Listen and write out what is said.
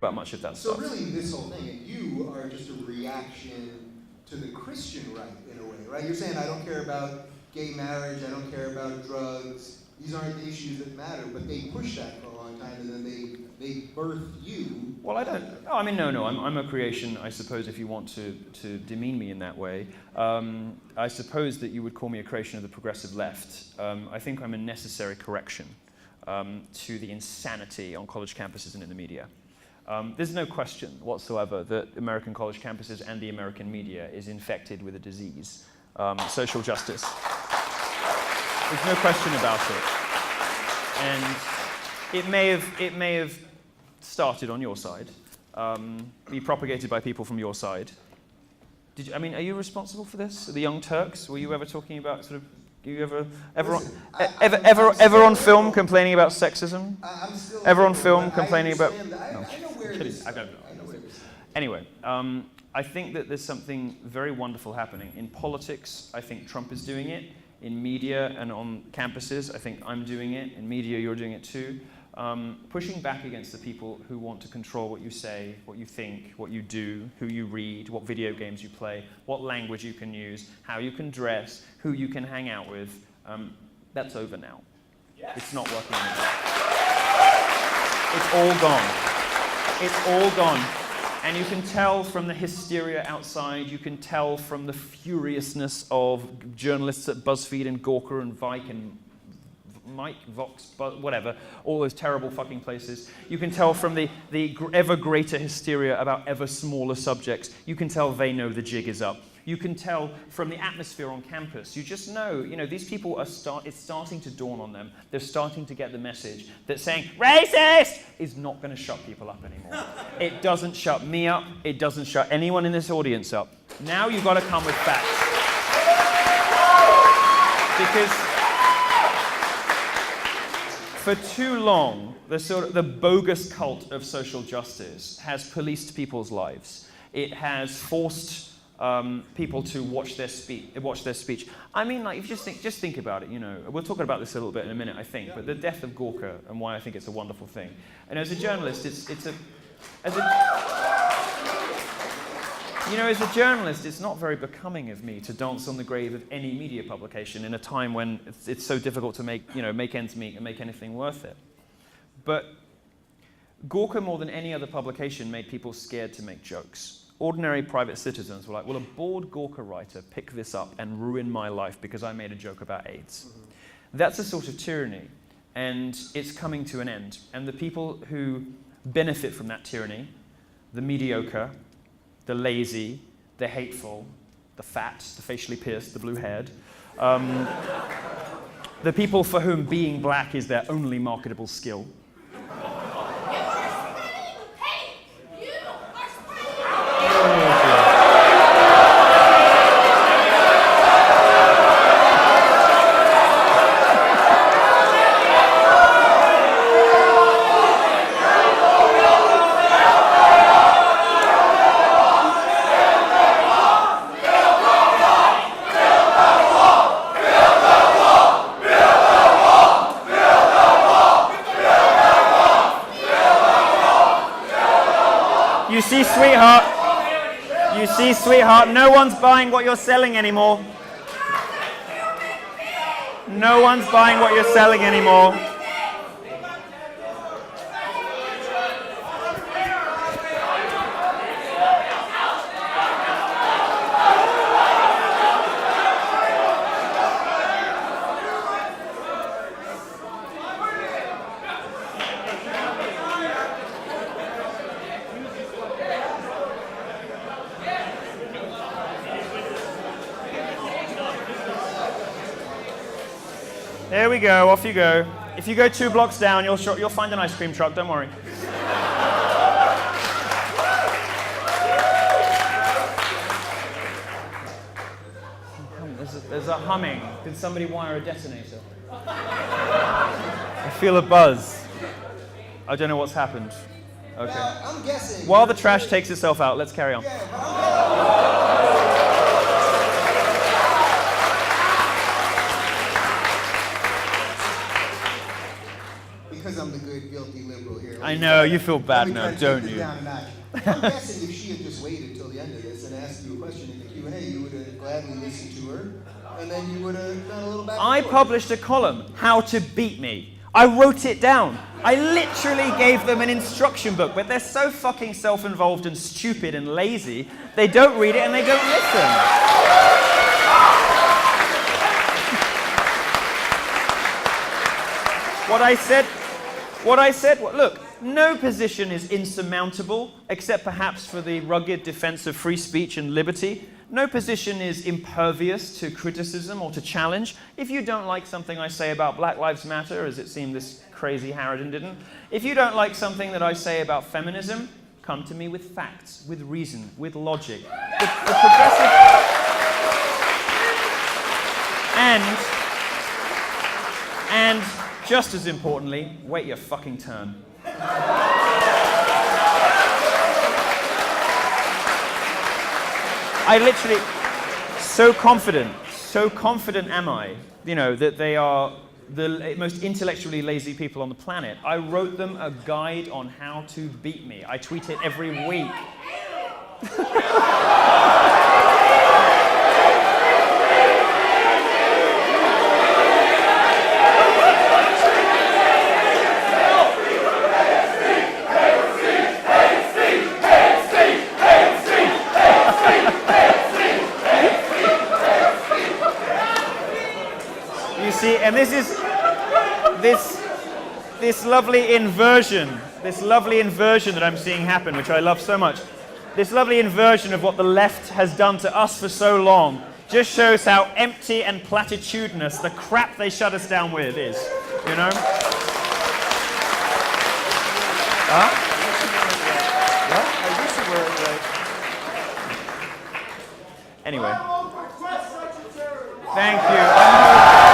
about much of that stuff. So really this whole thing, and you are just a reaction to the Christian right in a way, right? You're saying I don't care about gay marriage, I don't care about drugs, these aren't the issues that matter, but they pushed that for a long time and then they birthed you. Well, I don't. Oh, I mean, no. I'm a creation, I suppose, if you want to demean me in that way. I suppose that you would call me a creation of the progressive left. I think I'm a necessary correction to the insanity on college campuses and in the media. There's no question whatsoever that American college campuses and the American media is infected with a disease, social justice. There's no question about it. And it may have started on your side, be propagated by people from your side. Are you responsible for this? The Young Turks? Were you ever talking about sort of? Ever on film complaining about sexism? Ever on film complaining about? No, I'm kidding. I don't know. Anyway, I think that there's something very wonderful happening in politics. I think Trump is doing it. In media and on campuses, I think I'm doing it. In media, you're doing it too. Pushing back against the people who want to control what you say, what you think, what you do, who you read, what video games you play, what language you can use, how you can dress, who you can hang out with. That's over now. Yes. It's not working anymore. It's all gone. It's all gone. And you can tell from the hysteria outside, you can tell from the furiousness of journalists at BuzzFeed and Gawker and Vike and Mike, Vox, whatever, all those terrible fucking places. You can tell from the ever greater hysteria about ever smaller subjects. You can tell they know the jig is up. You can tell from the atmosphere on campus. You just know, these people it's starting to dawn on them. They're starting to get the message that saying, racist, is not going to shut people up anymore. It doesn't shut me up. It doesn't shut anyone in this audience up. Now you've got to come with facts. Because for too long, the bogus cult of social justice has policed people's lives. It has forced people to watch their speech. I mean, like, if you just think about it. We'll talk about this a little bit in a minute, I think. But the death of Gawker and why I think it's a wonderful thing. And as a journalist, as a journalist, it's not very becoming of me to dance on the grave of any media publication in a time when it's so difficult to make ends meet and make anything worth it. But Gawker, more than any other publication, made people scared to make jokes. Ordinary private citizens were like, will a bored Gawker writer pick this up and ruin my life because I made a joke about AIDS? Mm-hmm. That's a sort of tyranny, and it's coming to an end. And the people who benefit from that tyranny, the mediocre, the lazy, the hateful, the fat, the facially pierced, the blue-haired, the people for whom being black is their only marketable skill. You see, sweetheart, no one's buying what you're selling anymore. No one's buying what you're selling anymore. There we go, off you go. If you go 2 blocks down, you'll find an ice cream truck, don't worry. There's a humming. Did somebody wire a detonator? I feel a buzz. I don't know what's happened. Okay. Well, I'm guessing. While the trash takes itself out, let's carry on. Because because I'm the good, guilty liberal here. I know, you feel bad now, don't you? I'm guessing if she had just waited till the end of this and asked you a question in the Q&A, you would have gladly listened to her, and then you would have done a little back and I forth. published a column, How to Beat Me. I wrote it down. I literally gave them an instruction book, but they're so fucking self-involved and stupid and lazy, they don't read it and they don't listen. What I said, look, no position is insurmountable, except perhaps for the rugged defense of free speech and liberty. No position is impervious to criticism or to challenge. If you don't like something I say about Black Lives Matter, as it seemed this crazy Harridan didn't, if you don't like something that I say about feminism, come to me with facts, with reason, with logic. The progressive... And just as importantly, wait your fucking turn. I literally, so confident am I, that they are the most intellectually lazy people on the planet. I wrote them a guide on how to beat me. I tweet it every week. And this is this lovely inversion that I'm seeing happen, which I love so much. This lovely inversion of what the left has done to us for so long just shows how empty and platitudinous the crap they shut us down with is, Huh? Anyway. Thank you.